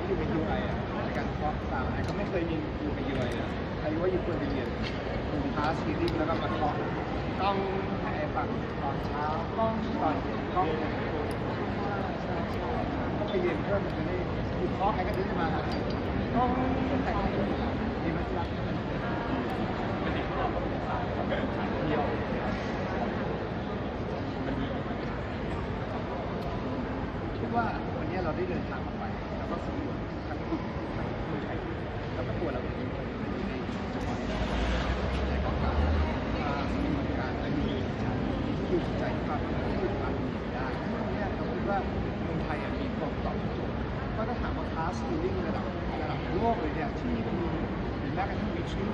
อยู่กับ UI อ่ะในการเคาะสาวไอ้ก็ไม่เคยมีอยู่กับ UI นะใครรู้ว่าอยู่ควรไปเรียนพาสฟีลิ่งแล้วก็มาเคาะต้องให้ฟังตอนเช้าต้องตอนเย็นต้องต้องไปเรียนเพิ่มจะได้อยู่เคาะใครก็ถึงจะมาหาต้องแต่งให้ดีไหมครับเดียวคิดว่าวันนี้เราได้เดินทางมาไปแล้วก็สำรวจทั้งกลุ่มทั้งผู้ใช้แล้วก็ตัวเราเองในจังหวัดในกองการมีการและมีที่อยู่ใจความที่อยู่ความได้ตรงนี้เราคิดว่าเมืองไทยมีครบตอบโจทย์ก็ถ้าถามว่าคลาสสกิลลิ่งระดับโลกเลยเนี่ยที่มีหรือแม้กระทั่งมีชื่อ